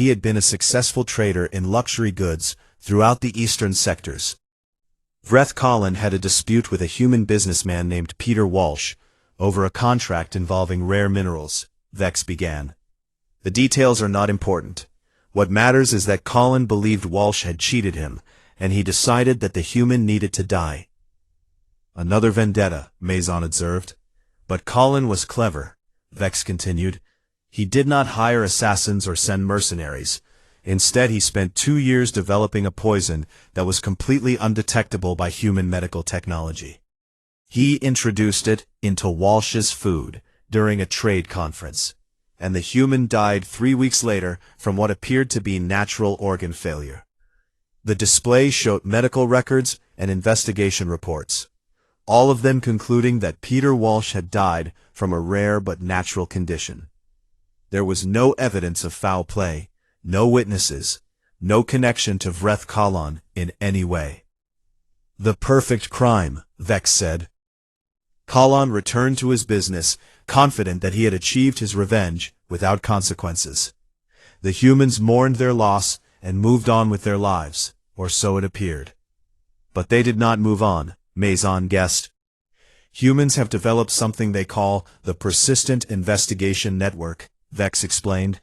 He had been a successful trader in luxury goods throughout the eastern sectors. Vreth Colin had a dispute with a human businessman named Peter Walsh over a contract involving rare minerals, Vex began. The details are not important. What matters is that Colin believed Walsh had cheated him, and he decided that the human needed to die. Another vendetta, Maison observed. But Colin was clever, Vex continued. He did not hire assassins or send mercenaries. Instead, he spent 2 years developing a poison that was completely undetectable by human medical technology. He introduced it into Walsh's food during a trade conference, and the human died 3 weeks later from what appeared to be natural organ failure. The display showed medical records and investigation reports, all of them concluding that Peter Walsh had died from a rare but natural condition. There was no evidence of foul play, no witnesses, no connection to Vreth Colin in any way. The perfect crime, Vex said. Colin returned to his business, confident that he had achieved his revenge without consequences. The humans mourned their loss and moved on with their lives, or so it appeared. But they did not move on, Maison guessed. Humans have developed something they call the Persistent Investigation Network, Vex explained.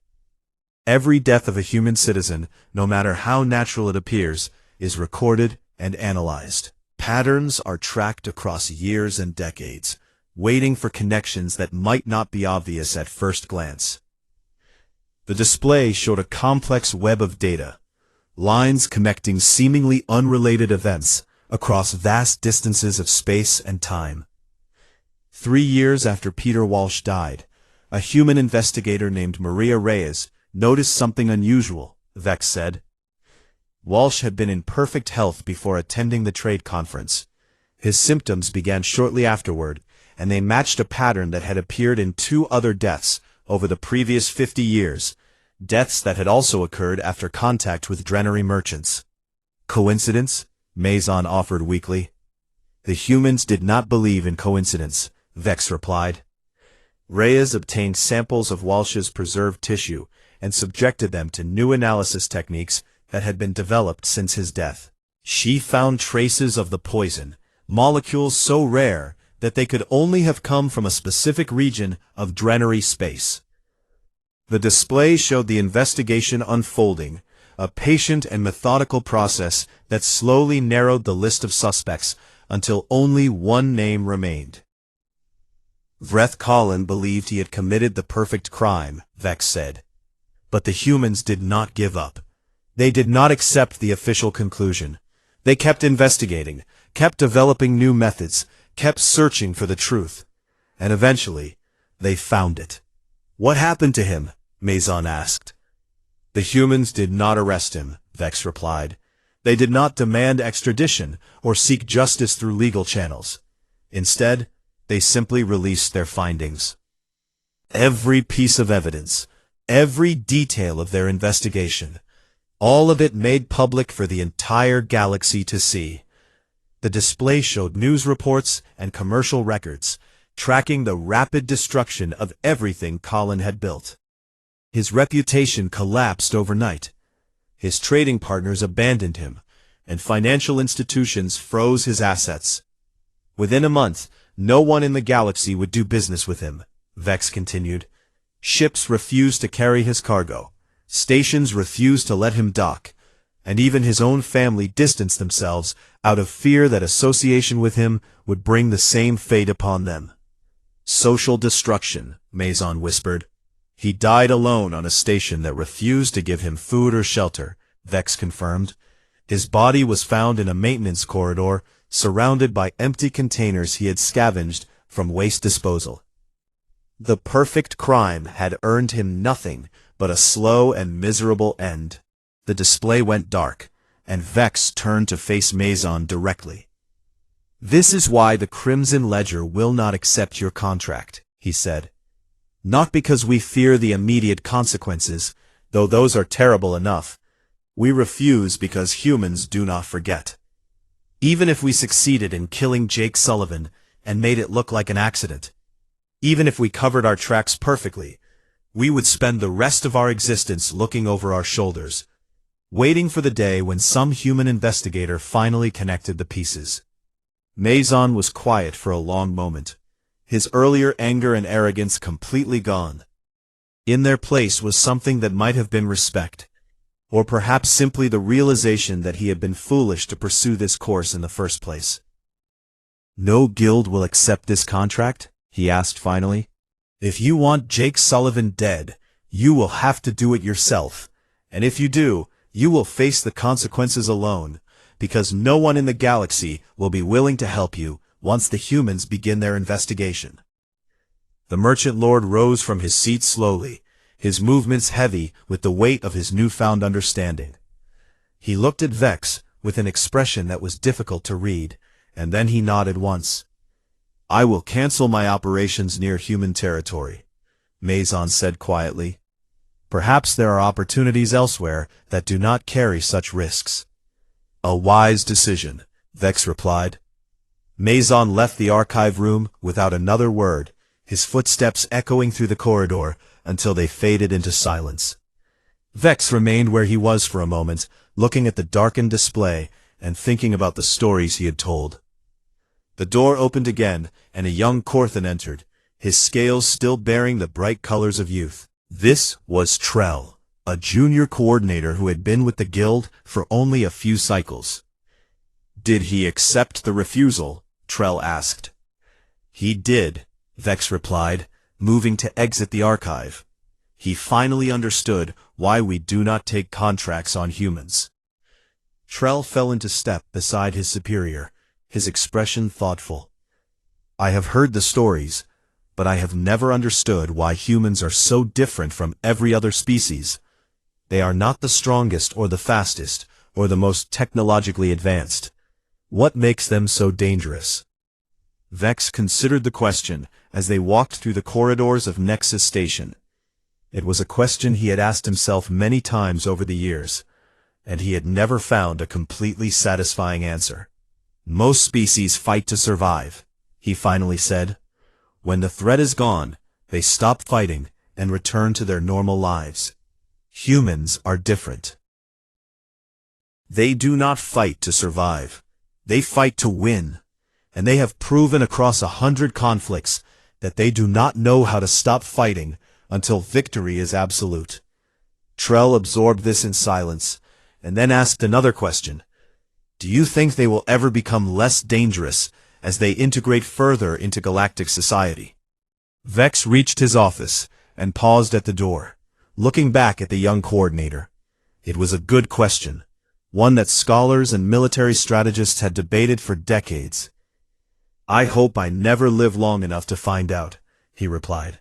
Every death of a human citizen, no matter how natural it appears, is recorded and analyzed. Patterns are tracked across years and decades, waiting for connections that might not be obvious at first glance. The display showed a complex web of data, lines connecting seemingly unrelated events across vast distances of space and time. 3 years after Peter Walsh died, a human investigator named Maria Reyes noticed something unusual, Vex said. Walsh had been in perfect health before attending the trade conference. His symptoms began shortly afterward, and they matched a pattern that had appeared in 2 other deaths over the previous 50 years, deaths that had also occurred after contact with drenary merchants. Coincidence? Maison offered weakly. The humans did not believe in coincidence, Vex replied. Reyes obtained samples of Walsh's preserved tissue and subjected them to new analysis techniques that had been developed since his death. She found traces of the poison, molecules so rare that they could only have come from a specific region of drenary space. The display showed the investigation unfolding, a patient and methodical process that slowly narrowed the list of suspects until only one name remained. Vreth Colin believed he had committed the perfect crime, Vex said. But the humans did not give up. They did not accept the official conclusion. They kept investigating, kept developing new methods, kept searching for the truth. And eventually, they found it. What happened to him? Maison asked. The humans did not arrest him, Vex replied. They did not demand extradition or seek justice through legal channels. Instead, they simply released their findings. Every piece of evidence, every detail of their investigation, all of it made public for the entire galaxy to see. The display showed news reports and commercial records, tracking the rapid destruction of everything Colin had built. His reputation collapsed overnight. His trading partners abandoned him, and financial institutions froze his assets. Within a month, no one in the galaxy would do business with him, Vex continued. Ships refused to carry his cargo, stations refused to let him dock, and even his own family distanced themselves out of fear that association with him would bring the same fate upon them. Social destruction, Maison whispered. He died alone on a station that refused to give him food or shelter, Vex confirmed. His body was found in a maintenance corridor, surrounded by empty containers he had scavenged from waste disposal. The perfect crime had earned him nothing but a slow and miserable end. The display went dark, and Vex turned to face Maison directly. This is why the Crimson Ledger will not accept your contract, he said. Not because we fear the immediate consequences, though those are terrible enough. We refuse because humans do not forget. Even if we succeeded in killing Jake Sullivan and made it look like an accident, even if we covered our tracks perfectly, We would spend the rest of our existence looking over our shoulders, waiting for the day when some human investigator finally connected the pieces. Maison was quiet for a long moment, his earlier anger and arrogance completely gone. In their place was something that might have been respect, or perhaps simply the realization that he had been foolish to pursue this course in the first place. "No guild will accept this contract?" he asked finally. "If you want Jake Sullivan dead, you will have to do it yourself, and if you do, you will face the consequences alone, because no one in the galaxy will be willing to help you once the humans begin their investigation." The merchant lord rose from his seat slowly, his movements heavy with the weight of his newfound understanding. He looked at Vex with an expression that was difficult to read, and then he nodded once. "I will cancel my operations near human territory," Maison said quietly. "Perhaps there are opportunities elsewhere that do not carry such risks." "A wise decision," Vex replied. Maison left the archive room without another word, his footsteps echoing through the corridor until they faded into silence. Vex remained where he was for a moment, looking at the darkened display and thinking about the stories he had told. The door opened again, and a young Corthan entered, his scales still bearing the bright colors of youth. This was Trell, a junior coordinator who had been with the guild for only a few cycles. "Did he accept the refusal?" Trell asked. "He did," Vex replied, moving to exit the archive. "He finally understood why we do not take contracts on humans." Trell fell into step beside his superior, his expression thoughtful. "I have heard the stories, but I have never understood why humans are so different from every other species. They are not the strongest or the fastest, or the most technologically advanced. What makes them so dangerous?" Vex considered the question as they walked through the corridors of Nexus Station. It was a question he had asked himself many times over the years, and he had never found a completely satisfying answer. "Most species fight to survive," he finally said. "When the threat is gone, they stop fighting and return to their normal lives. Humans are different. They do not fight to survive. They fight to win. And they have proven across 100 conflicts that they do not know how to stop fighting until victory is absolute." Trell absorbed this in silence, and then asked another question. "Do you think they will ever become less dangerous as they integrate further into galactic society?" Vex reached his office and paused at the door, looking back at the young coordinator. It was a good question, one that scholars and military strategists had debated for decades. "I hope I never live long enough to find out," he replied.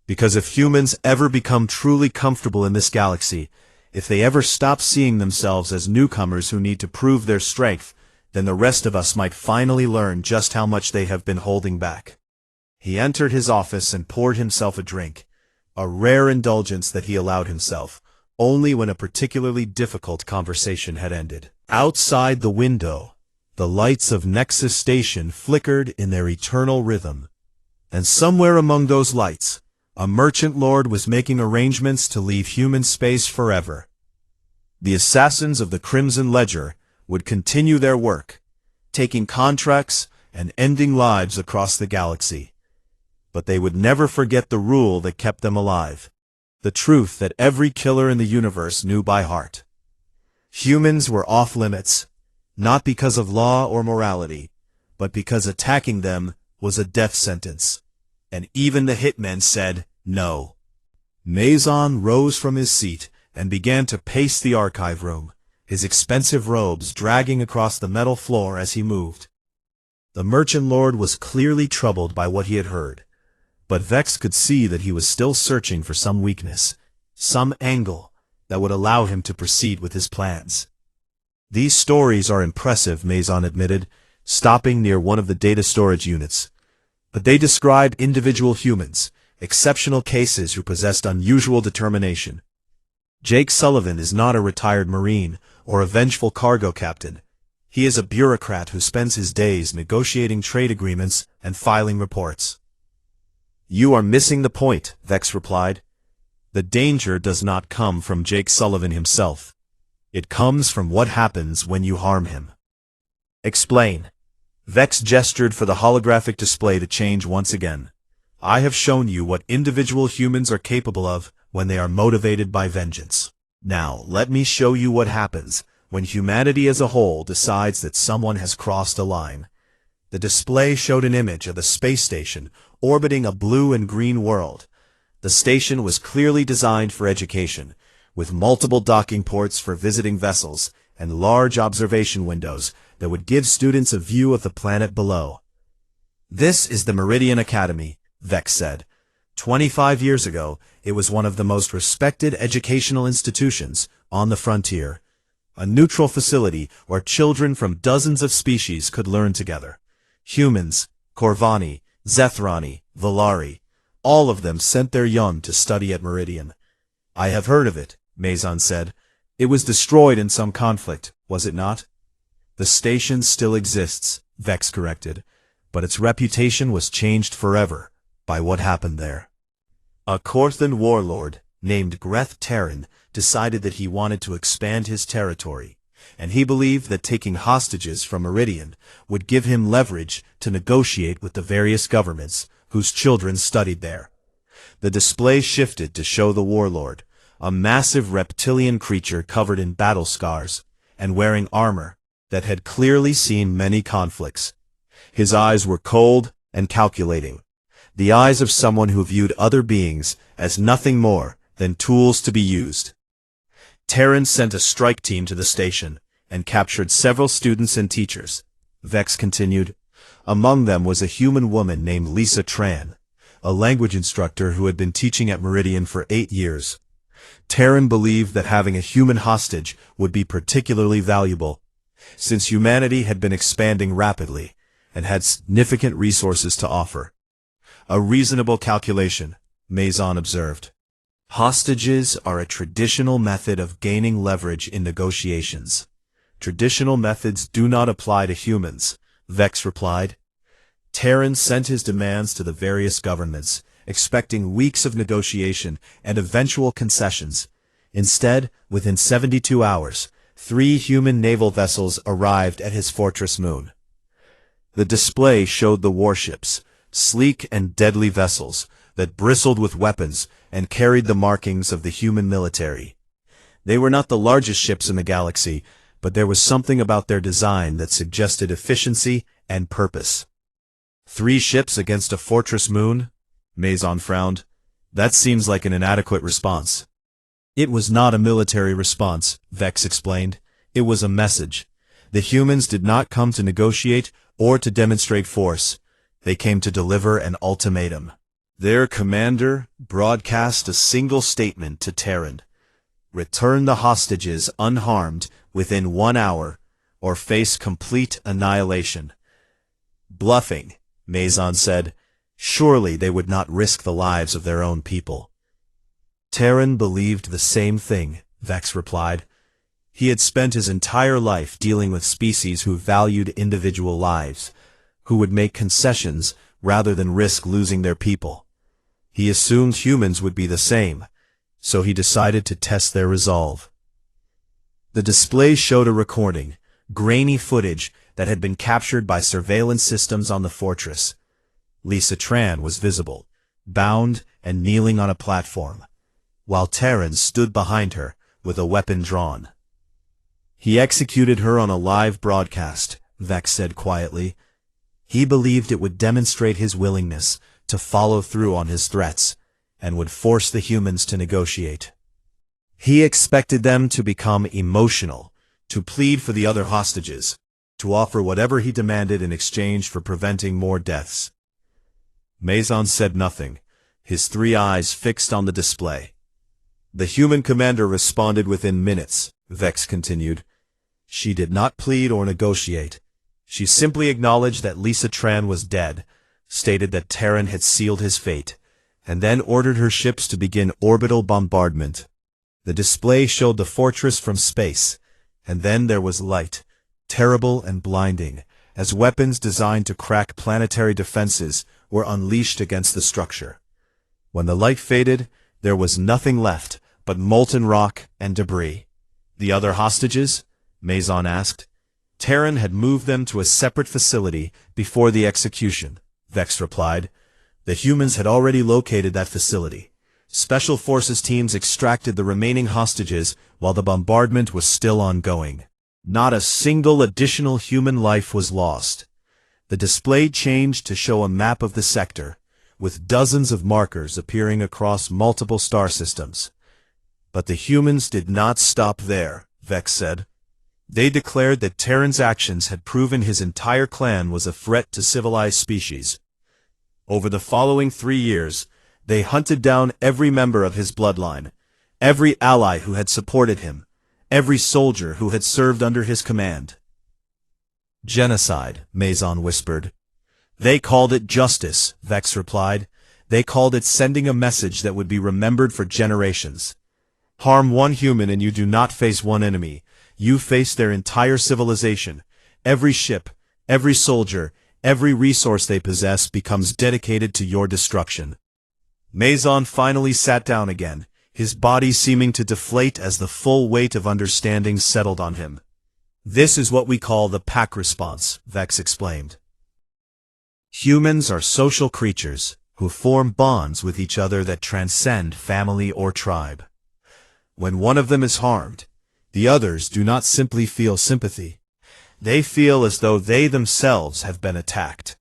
"Because if humans ever become truly comfortable in this galaxy, if they ever stop seeing themselves as newcomers who need to prove their strength, then the rest of us might finally learn just how much they have been holding back." He entered his office and poured himself a drink, a rare indulgence that he allowed himself, only when a particularly difficult conversation had ended. Outside the window, the lights of Nexus Station flickered in their eternal rhythm, and somewhere among those lights, a merchant lord was making arrangements to leave human space forever. The assassins of the Crimson Ledger would continue their work, taking contracts and ending lives across the galaxy. But they would never forget the rule that kept them alive, the truth that every killer in the universe knew by heart. Humans were off limits, not because of law or morality, but because attacking them was a death sentence. And even the hitmen said no. Maison rose from his seat and began to pace the archive room, his expensive robes dragging across the metal floor as he moved. The merchant lord was clearly troubled by what he had heard, but Vex could see that he was still searching for some weakness, some angle that would allow him to proceed with his plans. "These stories are impressive," Maison admitted, stopping near one of the data storage units. "But they describe individual humans, exceptional cases who possessed unusual determination. Jake Sullivan is not a retired Marine or a vengeful cargo captain. He is a bureaucrat who spends his days negotiating trade agreements and filing reports." "You are missing the point," Vex replied. The danger does not come from Jake Sullivan himself. It comes from what happens when you harm him. Explain. Vex gestured for the holographic display to change once again. I have shown you what individual humans are capable of when they are motivated by vengeance. Now, let me show you what happens when humanity as a whole decides that someone has crossed a line. The display showed an image of the space station orbiting a blue and green world. The station was clearly designed for education, with multiple docking ports for visiting vessels and large observation windows that would give students a view of the planet below. This is the Meridian Academy, Vex said. 25 years ago, it was one of the most respected educational institutions on the frontier. A neutral facility where children from dozens of species could learn together. Humans, Corvani, Zethrani, Valari, all of them sent their young to study at Meridian. I have heard of it, Mazon said. It was destroyed in some conflict, was it not? The station still exists, Vex corrected, but its reputation was changed forever by what happened there. A Korthan warlord named Greth Terran decided that he wanted to expand his territory, and he believed that taking hostages from Meridian would give him leverage to negotiate with the various governments whose children studied there. The display shifted to show the warlord, a massive reptilian creature covered in battle scars and wearing armor that had clearly seen many conflicts. His eyes were cold and calculating, the eyes of someone who viewed other beings as nothing more than tools to be used. Terran sent a strike team to the station and captured several students and teachers. Vex continued. Among them was a human woman named Lisa Tran, a language instructor who had been teaching at Meridian for 8 years. Terran believed that having a human hostage would be particularly valuable, since humanity had been expanding rapidly and had significant resources to offer. A reasonable calculation, Mazon observed. Hostages are a traditional method of gaining leverage in negotiations. Traditional methods do not apply to humans, Vex replied. Terran sent his demands to the various governments, expecting weeks of negotiation and eventual concessions. Instead, within 72 hours, 3 human naval vessels arrived at his fortress moon. The display showed the warships, sleek and deadly vessels that bristled with weapons and carried the markings of the human military. They were not the largest ships in the galaxy, but there was something about their design that suggested efficiency and purpose. 3 ships against a fortress moon? Mazon frowned. That seems like an inadequate response. It was not a military response, Vex explained. It was a message. The humans did not come to negotiate or to demonstrate force. They came to deliver an ultimatum. Their commander broadcast a single statement to Terran. Return the hostages unharmed within 1 hour, or face complete annihilation. Bluffing, Mazon said. Surely they would not risk the lives of their own people. Terran believed the same thing, Vex replied. He had spent his entire life dealing with species who valued individual lives, who would make concessions rather than risk losing their people. He assumed humans would be the same, so he decided to test their resolve. The display showed a recording, grainy footage that had been captured by surveillance systems on the fortress. Lisa Tran was visible, bound and kneeling on a platform, while Terran stood behind her with a weapon drawn. He executed her on a live broadcast, Vex said quietly. He believed it would demonstrate his willingness to follow through on his threats and would force the humans to negotiate. He expected them to become emotional, to plead for the other hostages, to offer whatever he demanded in exchange for preventing more deaths. Mazon said nothing, his 3 eyes fixed on the display. The human commander responded within minutes, Vex continued. She did not plead or negotiate. She simply acknowledged that Lisa Tran was dead, stated that Terran had sealed his fate, and then ordered her ships to begin orbital bombardment. The display showed the fortress from space, and then there was light, terrible and blinding, as weapons designed to crack planetary defenses were unleashed against the structure. When the light faded, There was nothing left but molten rock and debris. The other hostages? Maison asked. Terran had moved them to a separate facility before the execution, Vex replied. The humans had already located that facility. Special Forces teams extracted the remaining hostages while the bombardment was still ongoing. Not a single additional human life was lost. The display changed to show a map of the sector, with dozens of markers appearing across multiple star systems. But the humans did not stop there, Vex said. They declared that Terran's actions had proven his entire clan was a threat to civilized species. Over the following 3 years, they hunted down every member of his bloodline, every ally who had supported him, every soldier who had served under his command. Genocide, Maison whispered. They called it justice, Vex replied. They called it sending a message that would be remembered for generations. Harm one human and you do not face one enemy. You face their entire civilization. Every ship, every soldier, every resource they possess becomes dedicated to your destruction. Maison finally sat down again, his body seeming to deflate as the full weight of understanding settled on him. This is what we call the pack response, Vex explained. Humans are social creatures who form bonds with each other that transcend family or tribe. When one of them is harmed, the others do not simply feel sympathy. They feel as though they themselves have been attacked,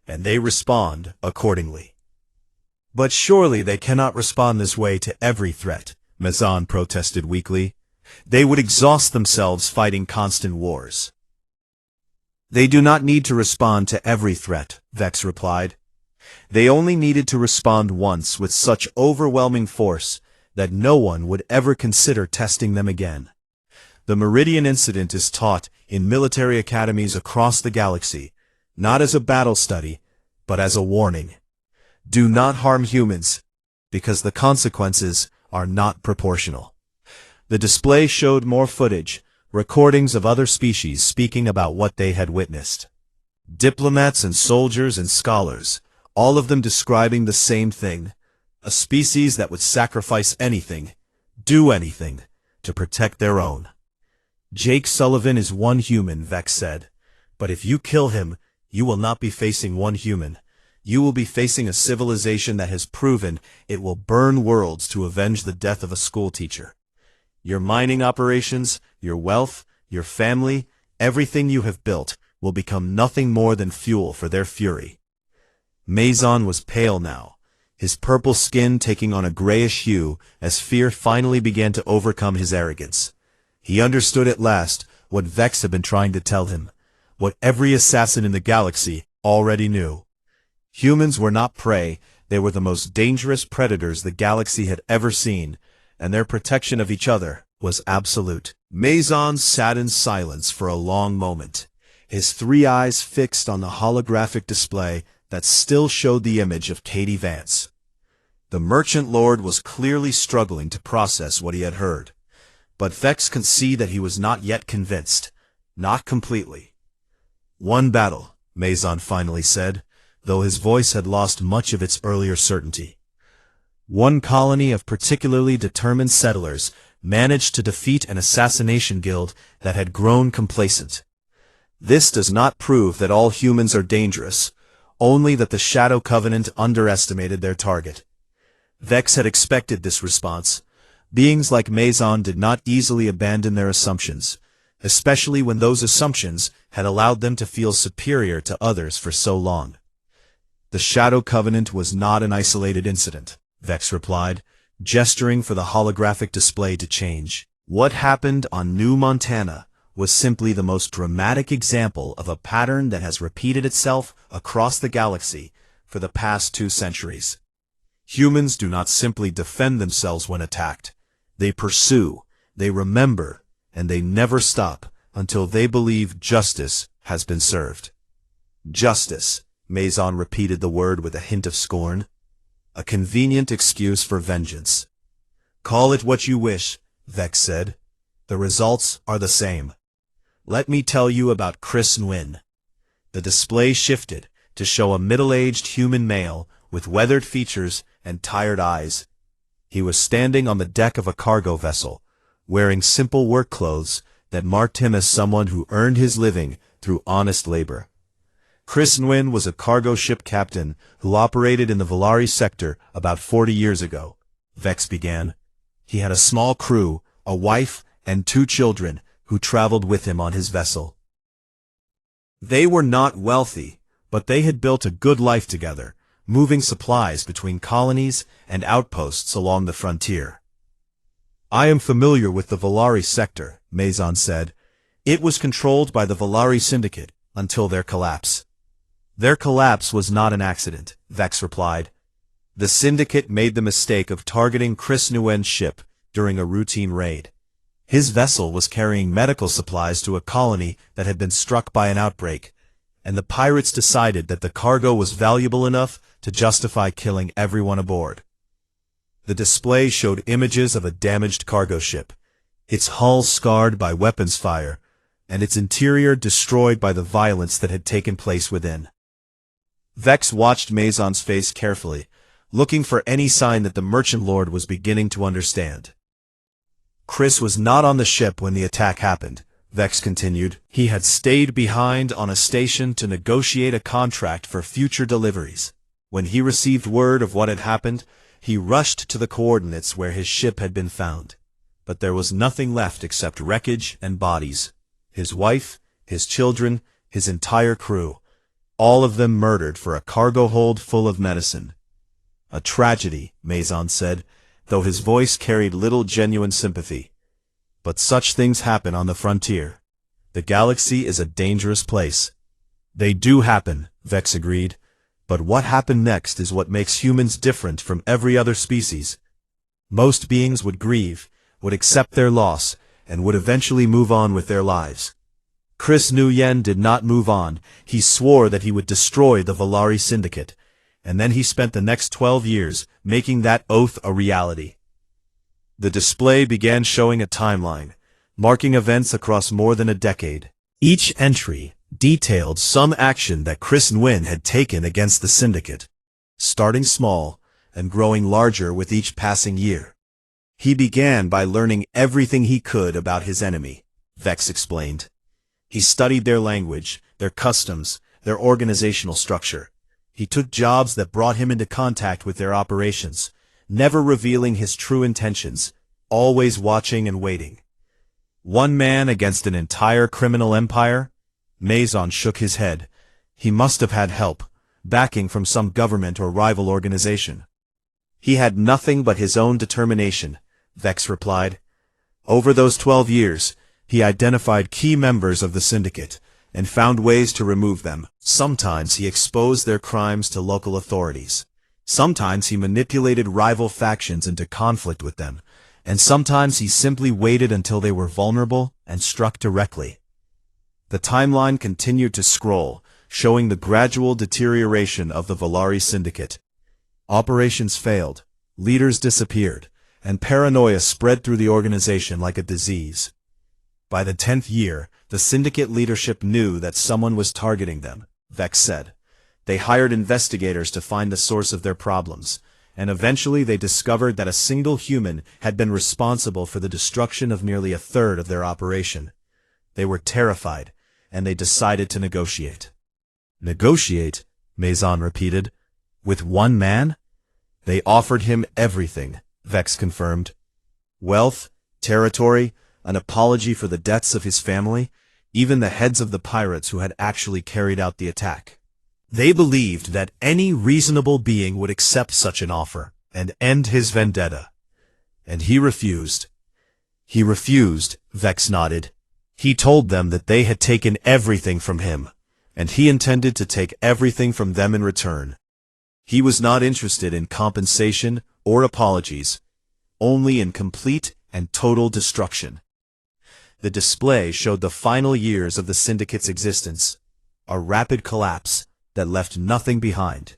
and they respond accordingly. But surely they cannot respond this way to every threat, Maison protested weakly. They would exhaust themselves fighting constant wars. They do not need to respond to every threat, Vex replied. They only needed to respond once with such overwhelming force that no one would ever consider testing them again. The Meridian incident is taught in military academies across the galaxy, not as a battle study, but as a warning. Do not harm humans, because the consequences are not proportional. The display showed more footage, recordings of other species speaking about what they had witnessed. Diplomats and soldiers and scholars, all of them describing the same thing, a species that would sacrifice anything, do anything, to protect their own. Jake Sullivan is one human, Vex said, but if you kill him, you will not be facing one human. You will be facing a civilization that has proven it will burn worlds to avenge the death of a schoolteacher. Your mining operations, your wealth, your family, everything you have built will become nothing more than fuel for their fury. Maison was pale now, his purple skin taking on a grayish hue as fear finally began to overcome his arrogance. He understood at last what Vex had been trying to tell him, what every assassin in the galaxy already knew. Humans were not prey, they were the most dangerous predators the galaxy had ever seen, and their protection of each other was absolute. Maison sat in silence for a long moment, his 3 eyes fixed on the holographic display that still showed the image of Katie Vance. The Merchant Lord was clearly struggling to process what he had heard, but Vex could see that he was not yet convinced, not completely. One battle, Maison finally said, though his voice had lost much of its earlier certainty. One colony of particularly determined settlers managed to defeat an assassination guild that had grown complacent. This does not prove that all humans are dangerous, only that the Shadow Covenant underestimated their target. Vex had expected this response. Beings like Maison did not easily abandon their assumptions, especially when those assumptions had allowed them to feel superior to others for so long. The Shadow Covenant was not an isolated incident, Vex replied, gesturing for the holographic display to change. What happened on New Montana was simply the most dramatic example of a pattern that has repeated itself across the galaxy for the past 2 centuries. Humans do not simply defend themselves when attacked. They pursue, they remember, and they never stop until they believe justice has been served. Justice, Maison repeated the word with a hint of scorn. A convenient excuse for vengeance. Call it what you wish, Vex said. The results are the same. Let me tell you about Chris Nuin. The display shifted to show a middle-aged human male with weathered features and tired eyes. He was standing on the deck of a cargo vessel, wearing simple work clothes that marked him as someone who earned his living through honest labor. Chris Nuin was a cargo ship captain who operated in the Valari sector about 40 years ago, Vex began. He had a small crew, a wife, and 2 children who traveled with him on his vessel. They were not wealthy, but they had built a good life together, moving supplies between colonies and outposts along the frontier. I am familiar with the Valari sector, Maison said. It was controlled by the Valari Syndicate until their collapse. Their collapse was not an accident, Vex replied. The Syndicate made the mistake of targeting Chris Nuin's ship during a routine raid. His vessel was carrying medical supplies to a colony that had been struck by an outbreak, and the pirates decided that the cargo was valuable enough to justify killing everyone aboard. The display showed images of a damaged cargo ship, its hull scarred by weapons fire, and its interior destroyed by the violence that had taken place within. Vex watched Maison's face carefully, looking for any sign that the merchant lord was beginning to understand. Chris was not on the ship when the attack happened, Vex continued. He had stayed behind on a station to negotiate a contract for future deliveries. When he received word of what had happened, he rushed to the coordinates where his ship had been found. But there was nothing left except wreckage and bodies. His wife, his children, his entire crew, all of them murdered for a cargo hold full of medicine. A tragedy, Maison said, though his voice carried little genuine sympathy. But such things happen on the frontier. The galaxy is a dangerous place. They do happen, Vex agreed. But what happened next is what makes humans different from every other species. Most beings would grieve, would accept their loss, and would eventually move on with their lives. Chris Nuin did not move on. He swore that he would destroy the Valari Syndicate, and then he spent the next 12 years making that oath a reality. The display began showing a timeline, marking events across more than a decade. Each entry detailed some action that Chris Nuin had taken against the Syndicate, starting small and growing larger with each passing year. He began by learning everything he could about his enemy, Vex explained. He studied their language, their customs, their organizational structure. He took jobs that brought him into contact with their operations, never revealing his true intentions, always watching and waiting. One man against an entire criminal empire? Maison shook his head. He must have had help, backing from some government or rival organization. He had nothing but his own determination, Vex replied. Over those 12 years, he identified key members of the Syndicate and found ways to remove them. Sometimes he exposed their crimes to local authorities. Sometimes he manipulated rival factions into conflict with them, and sometimes he simply waited until they were vulnerable and struck directly. The timeline continued to scroll, showing the gradual deterioration of the Valari Syndicate. Operations failed, leaders disappeared, and paranoia spread through the organization like a disease. By the 10th year, the Syndicate leadership knew that someone was targeting them, Vex said. They hired investigators to find the source of their problems, and eventually they discovered that a single human had been responsible for the destruction of nearly a third of their operation. They were terrified, and they decided to negotiate. Negotiate? Maison repeated. With one man? They offered him everything, Vex confirmed. Wealth, territory, an apology for the deaths of his family, even the heads of the pirates who had actually carried out the attack. They believed that any reasonable being would accept such an offer and end his vendetta. And he refused. He refused, Vex nodded. He told them that they had taken everything from him, and he intended to take everything from them in return. He was not interested in compensation or apologies, only in complete and total destruction. The display showed the final years of the Syndicate's existence, a rapid collapse that left nothing behind.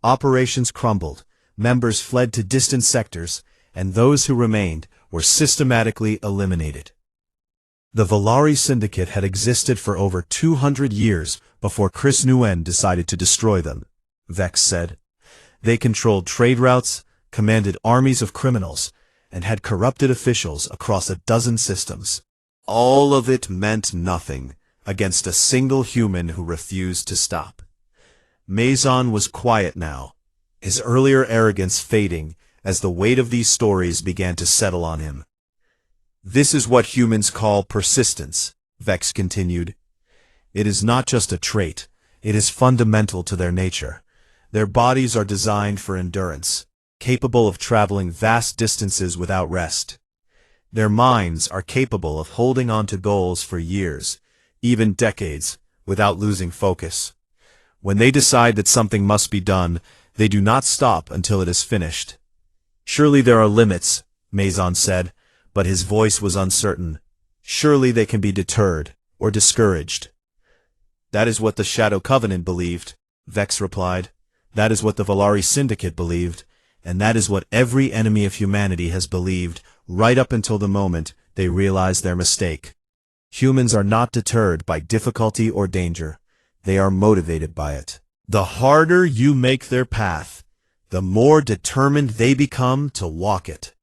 Operations crumbled, members fled to distant sectors, and those who remained were systematically eliminated. The Valari Syndicate had existed for over 200 years before Chris Nuin decided to destroy them, Vex said. They controlled trade routes, commanded armies of criminals, and had corrupted officials across a dozen systems. All of it meant nothing against a single human who refused to stop. Maison was quiet now, his earlier arrogance fading as the weight of these stories began to settle on him. "This is what humans call persistence," Vex continued. "It is not just a trait, it is fundamental to their nature. Their bodies are designed for endurance, capable of traveling vast distances without rest. Their minds are capable of holding on to goals for years, even decades, without losing focus. When they decide that something must be done, they do not stop until it is finished." "Surely there are limits," Maison said, but his voice was uncertain. "Surely they can be deterred, or discouraged." "That is what the Shadow Covenant believed," Vex replied. "That is what the Volari Syndicate believed, and that is what every enemy of humanity has believed right up until the moment they realize their mistake. Humans are not deterred by difficulty or danger. They are motivated by it. The harder you make their path, the more determined they become to walk it."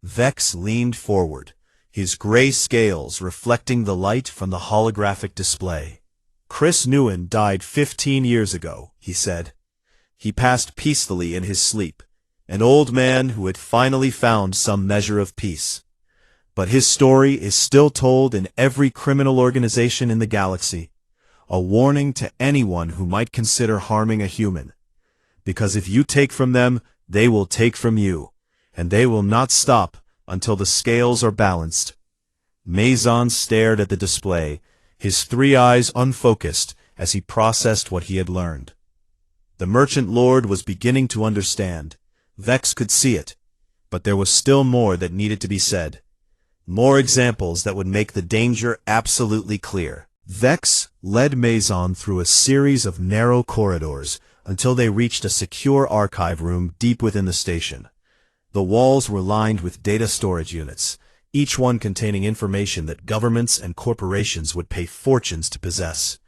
Vex leaned forward, his gray scales reflecting the light from the holographic display. "Chris Nuin died 15 years ago," he said. "He passed peacefully in his sleep, an old man who had finally found some measure of peace. But his story is still told in every criminal organization in the galaxy, a warning to anyone who might consider harming a human. Because if you take from them, they will take from you, and they will not stop until the scales are balanced." Maison stared at the display, his three eyes unfocused as he processed what he had learned. The Merchant Lord was beginning to understand. Vex could see it, but there was still more that needed to be said. More examples that would make the danger absolutely clear. Vex led Maison through a series of narrow corridors until they reached a secure archive room deep within the station. The walls were lined with data storage units, each one containing information that governments and corporations would pay fortunes to possess,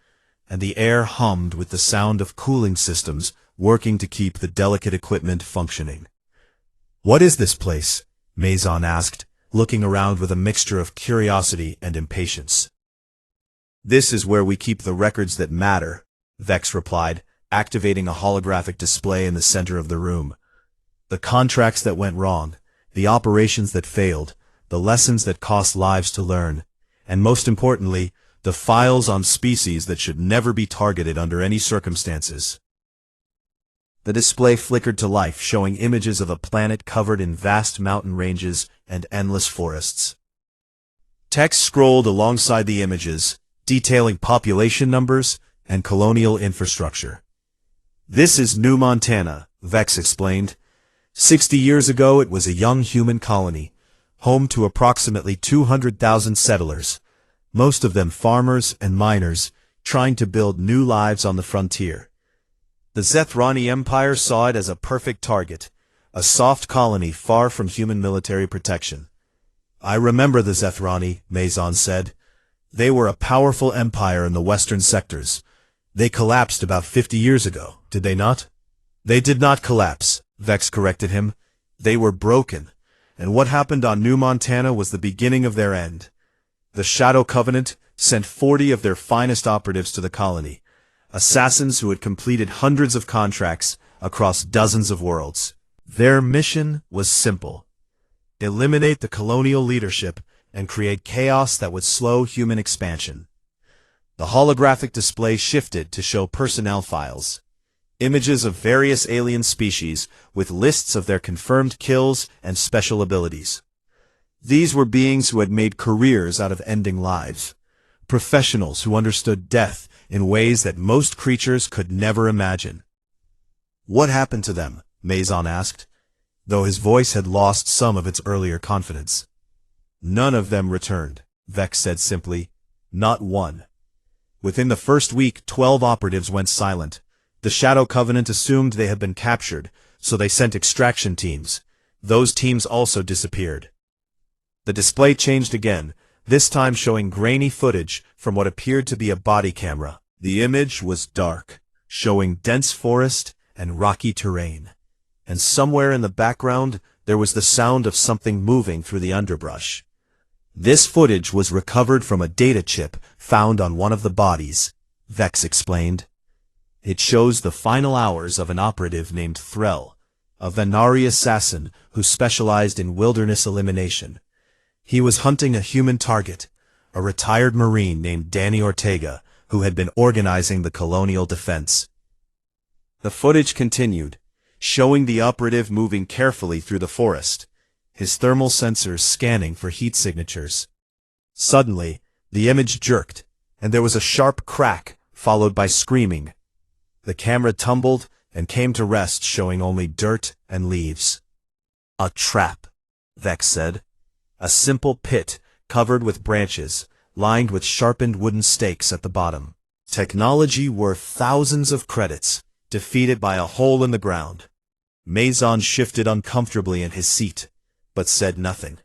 and the air hummed with the sound of cooling systems working to keep the delicate equipment functioning. "What is this place?" Maison asked, looking around with a mixture of curiosity and impatience. "This is where we keep the records that matter," Vex replied, activating a holographic display in the center of the room. "The contracts that went wrong, the operations that failed, the lessons that cost lives to learn, and most importantly, the files on species that should never be targeted under any circumstances." The display flickered to life, showing images of a planet covered in vast mountain ranges and endless forests. Text scrolled alongside the images, detailing population numbers and colonial infrastructure. "This is New Montana," Vex explained. 60 years ago it was a young human colony, home to approximately 200,000 settlers, most of them farmers and miners, trying to build new lives on the frontier. The Zethrani Empire saw it as a perfect target, a soft colony far from human military protection. "I remember the Zethrani," Maison said. "They were a powerful empire in the western sectors. They collapsed about 50 years ago, did they not?" "They did not collapse," Vex corrected him. "They were broken, and what happened on New Montana was the beginning of their end. The Shadow Covenant sent 40 of their finest operatives to the colony, assassins who had completed hundreds of contracts across dozens of worlds. Their mission was simple: eliminate the colonial leadership and create chaos that would slow human expansion." The holographic display shifted to show personnel files, images of various alien species with lists of their confirmed kills and special abilities. These were beings who had made careers out of ending lives, professionals who understood death in ways that most creatures could never imagine. "What happened to them?" Maison asked, though his voice had lost some of its earlier confidence. "None of them returned," Vex said simply. "Not one. Within the first week, 12 operatives went silent. The Shadow Covenant assumed they had been captured, so they sent extraction teams. Those teams also disappeared." The display changed again, this time showing grainy footage from what appeared to be a body camera. The image was dark, showing dense forest and rocky terrain. and somewhere in the background there was the sound of something moving through the underbrush. This footage was recovered from a data chip found on one of the bodies, Vex explained. It shows the final hours of an operative named Threll, a Venari assassin who specialized in wilderness elimination. He was hunting a human target, a retired Marine named Danny Ortega, who had been organizing the colonial defense. The footage continued, showing the operative moving carefully through the forest, his thermal sensors scanning for heat signatures. Suddenly, the image jerked, and there was a sharp crack, followed by screaming. The camera tumbled and came to rest, showing only dirt and leaves. "A trap," Vex said. "A simple pit covered with branches, lined with sharpened wooden stakes at the bottom. Technology worth thousands of credits, defeated by a hole in the ground." Maison shifted uncomfortably in his seat, but said nothing.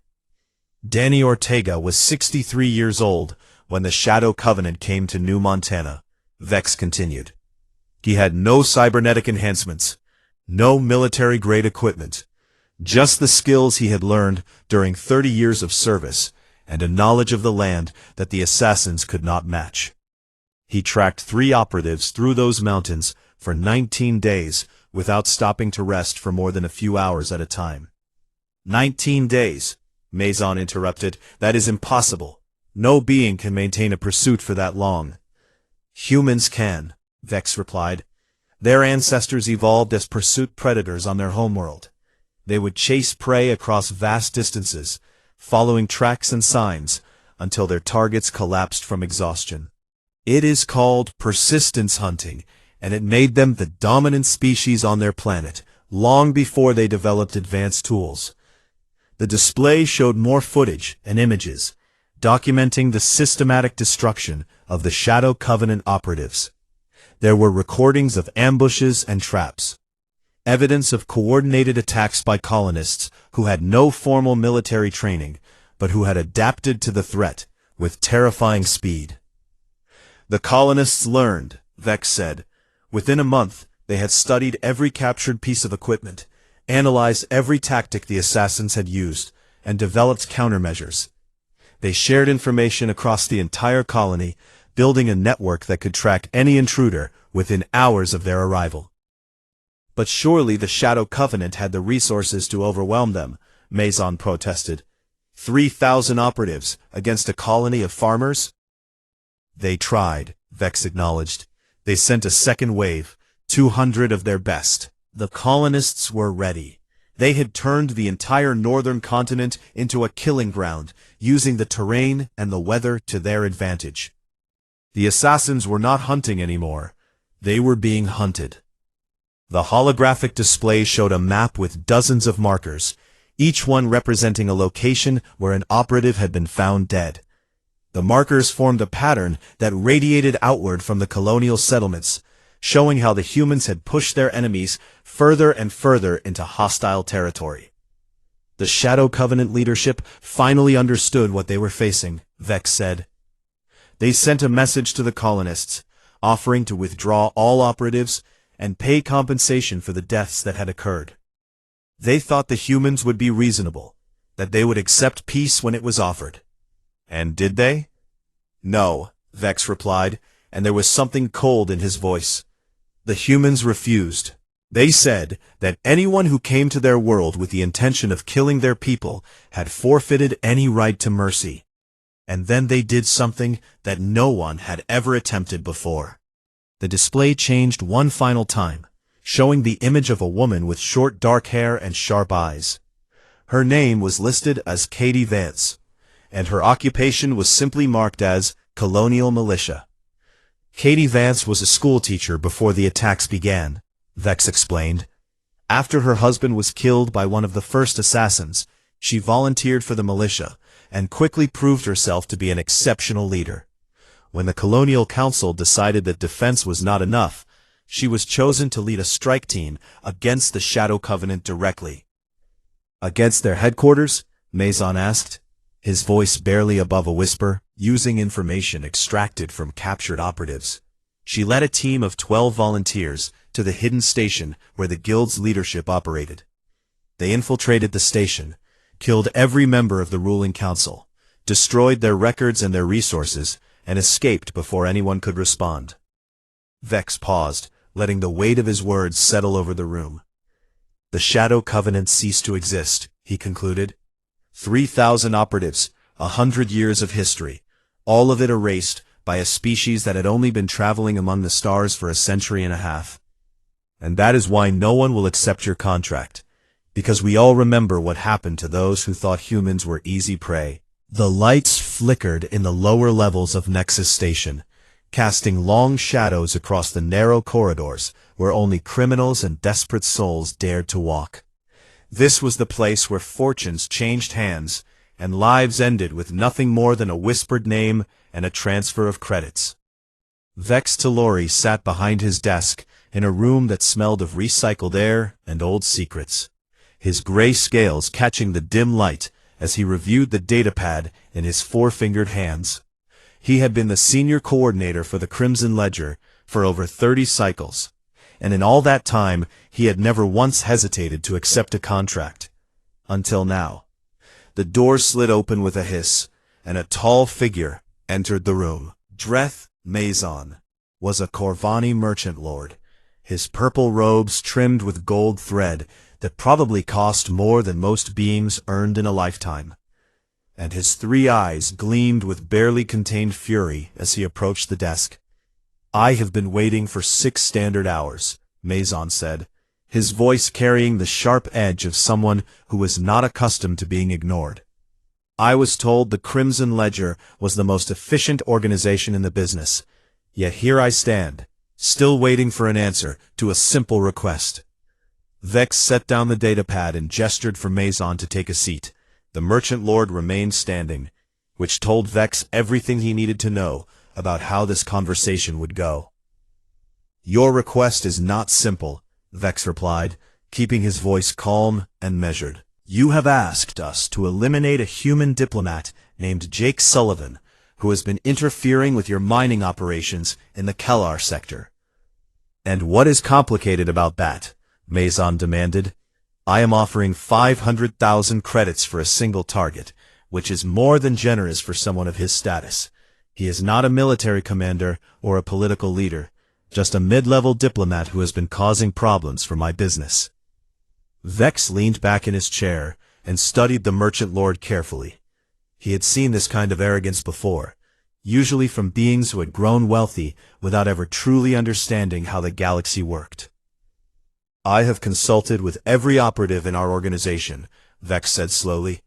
Danny Ortega was 63 years old when the Shadow Covenant came to New Montana, Vex continued. He had no cybernetic enhancements, no military-grade equipment, just the skills he had learned during 30 years of service and a knowledge of the land that the assassins could not match. He tracked 3 operatives through those mountains for 19 days without stopping to rest for more than a few hours at a time. 19 days, Maison interrupted. That is impossible. No being can maintain a pursuit for that long. Humans can, Vex replied. Their ancestors evolved as pursuit predators on their homeworld. They would chase prey across vast distances, following tracks and signs, until their targets collapsed from exhaustion. It is called persistence hunting, and it made them the dominant species on their planet, long before they developed advanced tools. The display showed more footage and images, documenting the systematic destruction of the Shadow Covenant operatives. There were recordings of ambushes and traps, evidence of coordinated attacks by colonists who had no formal military training, but who had adapted to the threat with terrifying speed. The colonists learned, Vex said. Within a month, they had studied every captured piece of equipment, analyzed every tactic the assassins had used, and developed countermeasures. They shared information across the entire colony, building a network that could track any intruder within hours of their arrival. But surely the Shadow Covenant had the resources to overwhelm them, Maison protested. 3,000 operatives against a colony of farmers? They tried, Vex acknowledged. They sent a second wave, 200 of their best. The colonists were ready. They had turned the entire northern continent into a killing ground, using the terrain and the weather to their advantage. The assassins were not hunting anymore. They were being hunted. The holographic display showed a map with dozens of markers, each one representing a location where an operative had been found dead. The markers formed a pattern that radiated outward from the colonial settlements, showing how the humans had pushed their enemies further and further into hostile territory. The Shadow Covenant leadership finally understood what they were facing, Vex said. They sent a message to the colonists, offering to withdraw all operatives and pay compensation for the deaths that had occurred. They thought the humans would be reasonable, that they would accept peace when it was offered. And did they? No, Vex replied, and there was something cold in his voice. The humans refused. They said that anyone who came to their world with the intention of killing their people had forfeited any right to mercy. And then they did something that no one had ever attempted before. The display changed one final time, showing the image of a woman with short dark hair and sharp eyes. Her name was listed as Katie Vance, and her occupation was simply marked as Colonial Militia. Katie Vance was a schoolteacher before the attacks began, Vex explained. After her husband was killed by one of the first assassins, she volunteered for the militia and quickly proved herself to be an exceptional leader. When the Colonial Council decided that defense was not enough, she was chosen to lead a strike team against the Shadow Covenant directly. Against their headquarters? Maison asked, his voice barely above a whisper, using information extracted from captured operatives. She led a team of 12 volunteers, to the hidden station where the guild's leadership operated. They infiltrated the station, killed every member of the ruling council, destroyed their records and their resources, and escaped before anyone could respond. Vex paused, letting the weight of his words settle over the room. The Shadow Covenant ceased to exist, he concluded. 3,000 operatives, 100 years of history, all of it erased by a species that had only been traveling among the stars for a century and a half. And that is why no one will accept your contract, because we all remember what happened to those who thought humans were easy prey. The lights flickered in the lower levels of Nexus Station, casting long shadows across the narrow corridors where only criminals and desperate souls dared to walk. This was the place where fortunes changed hands and lives ended with nothing more than a whispered name and a transfer of credits. Vex Talori sat behind his desk in a room that smelled of recycled air and old secrets, his gray scales catching the dim light as he reviewed the datapad in his four-fingered hands. He had been the senior coordinator for the Crimson Ledger for over 30 cycles, and in all that time he had never once hesitated to accept a contract. Until now. The door slid open with a hiss, and a tall figure entered the room. Dreth Mazon was a Corvani merchant lord, his purple robes trimmed with gold thread that probably cost more than most beings earned in a lifetime. And his 3 eyes gleamed with barely contained fury as he approached the desk. "I have been waiting for 6 standard hours," Mazon said, his voice carrying the sharp edge of someone who was not accustomed to being ignored. "I was told the Crimson Ledger was the most efficient organization in the business, yet here I stand, still waiting for an answer to a simple request." Vex set down the datapad and gestured for Mazon to take a seat. The merchant lord remained standing, which told Vex everything he needed to know about how this conversation would go. "Your request is not simple," Vex replied, keeping his voice calm and measured. "You have asked us to eliminate a human diplomat named Jake Sullivan, who has been interfering with your mining operations in the Kellar sector." "And what is complicated about that?" Mazon demanded. "I am offering 500,000 credits for a single target, which is more than generous for someone of his status. He is not a military commander or a political leader, just a mid-level diplomat who has been causing problems for my business." Vex leaned back in his chair and studied the merchant lord carefully. He had seen this kind of arrogance before, usually from beings who had grown wealthy without ever truly understanding how the galaxy worked. "I have consulted with every operative in our organization," Vex said slowly.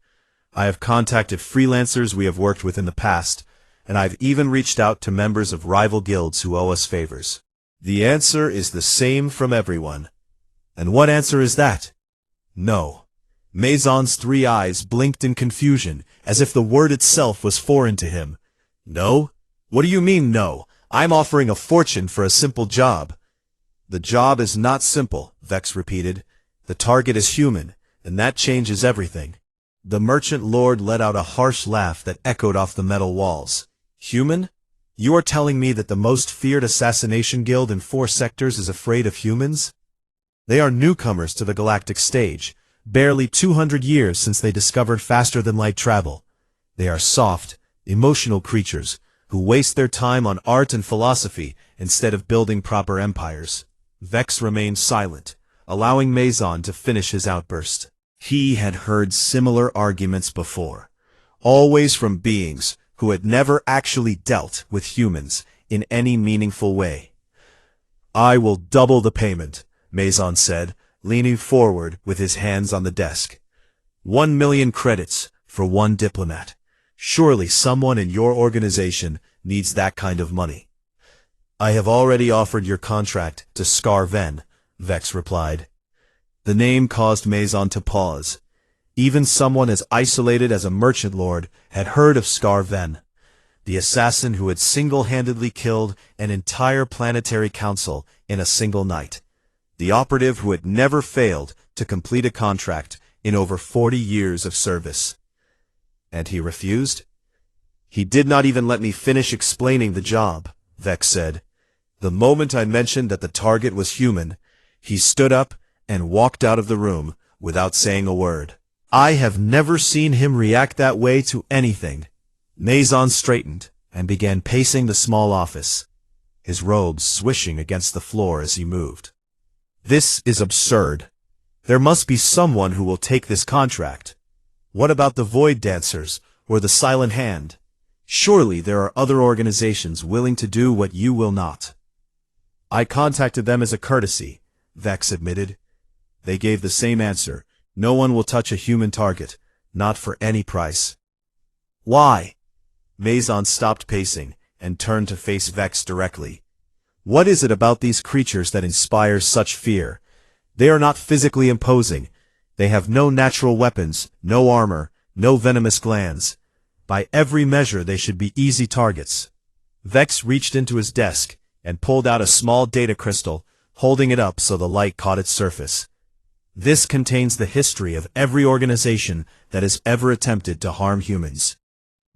"I have contacted freelancers we have worked with in the past, and I've even reached out to members of rival guilds who owe us favors. The answer is the same from everyone." "And what answer is that?" "No." Mazon's 3 eyes blinked in confusion, as if the word itself was foreign to him. "No? What do you mean, no? I'm offering a fortune for a simple job." "The job is not simple," Vex repeated. "The target is human, and that changes everything." The merchant lord let out a harsh laugh that echoed off the metal walls. "Human? You are telling me that the most feared assassination guild in 4 sectors is afraid of humans? They are newcomers to the galactic stage, barely 200 years since they discovered faster-than-light travel. They are soft, emotional creatures who waste their time on art and philosophy instead of building proper empires." Vex remained silent, allowing Mazon to finish his outburst. He had heard similar arguments before, always from beings who had never actually dealt with humans in any meaningful way. "I will double the payment," Mazon said, leaning forward with his hands on the desk. 1 million credits for 1 diplomat. Surely someone in your organization needs that kind of money." "I have already offered your contract to Scar Ven," Vex replied. The name caused Mazon to pause. Even someone as isolated as a merchant lord had heard of Scar Ven, the assassin who had single-handedly killed an entire planetary council in a single night, the operative who had never failed to complete a contract in over 40 years of service. "And he refused?" "He did not even let me finish explaining the job," Vex said. The moment I mentioned that the target was human, he stood up and walked out of the room without saying a word. I have never seen him react that way to anything. Maison straightened and began pacing the small office, his robes swishing against the floor as he moved. This is absurd. There must be someone who will take this contract. What about the Void Dancers or the Silent Hand? Surely there are other organizations willing to do what you will not. I contacted them as a courtesy, Vex admitted. They gave the same answer. No one will touch a human target, not for any price. Why? Maison stopped pacing and turned to face Vex directly. What is it about these creatures that inspires such fear? They are not physically imposing. They have no natural weapons, no armor, no venomous glands. By every measure they should be easy targets. Vex reached into his desk and pulled out a small data crystal, holding it up so the light caught its surface. This contains the history of every organization that has ever attempted to harm humans.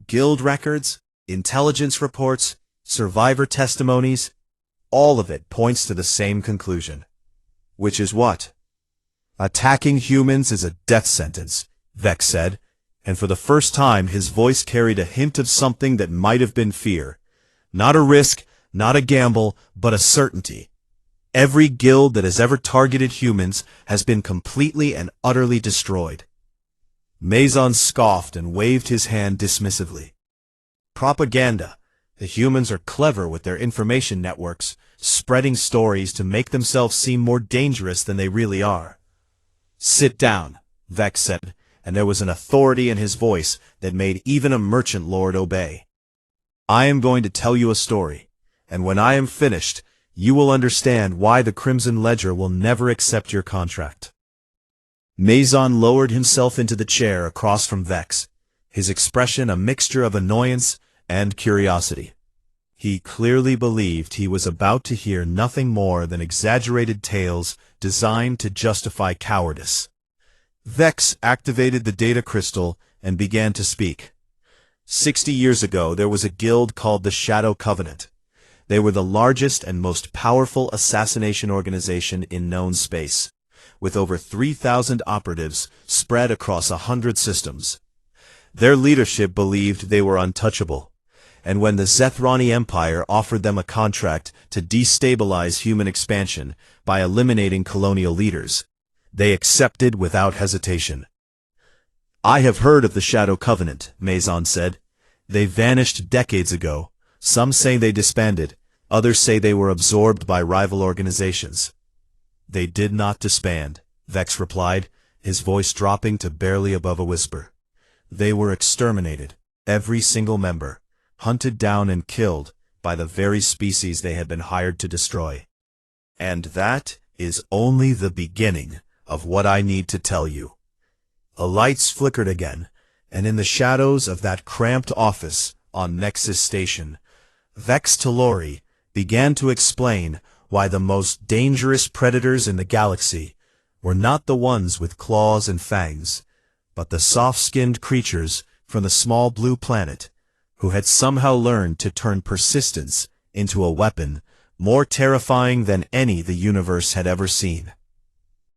Guild records, intelligence reports, survivor testimonies, all of it points to the same conclusion. Which is what? Attacking humans is a death sentence, Vex said, and for the first time his voice carried a hint of something that might have been fear. Not a risk, not a gamble, but a certainty. Every guild that has ever targeted humans has been completely and utterly destroyed. Maison scoffed and waved his hand dismissively. Propaganda. The humans are clever with their information networks, spreading stories to make themselves seem more dangerous than they really are. Sit down, Vex said, and there was an authority in his voice that made even a merchant lord obey. I am going to tell you a story, and when I am finished, you will understand why the Crimson Ledger will never accept your contract. Maison lowered himself into the chair across from Vex, his expression a mixture of annoyance and curiosity. He clearly believed he was about to hear nothing more than exaggerated tales designed to justify cowardice. Vex activated the data crystal and began to speak. 60 years ago there was a guild called the Shadow Covenant. They were the largest and most powerful assassination organization in known space, with over 3,000 operatives spread across 100 systems. Their leadership believed they were untouchable, and when the Zethrani Empire offered them a contract to destabilize human expansion by eliminating colonial leaders, they accepted without hesitation. I have heard of the Shadow Covenant, Maison said. They vanished decades ago. Some say they disbanded. Others say they were absorbed by rival organizations. They did not disband, Vex replied, his voice dropping to barely above a whisper. They were exterminated, every single member, hunted down and killed by the very species they had been hired to destroy. And that is only the beginning of what I need to tell you. The lights flickered again, and in the shadows of that cramped office on Nexus Station, Vex Talori began to explain why the most dangerous predators in the galaxy were not the ones with claws and fangs, but the soft-skinned creatures from the small blue planet who had somehow learned to turn persistence into a weapon more terrifying than any the universe had ever seen.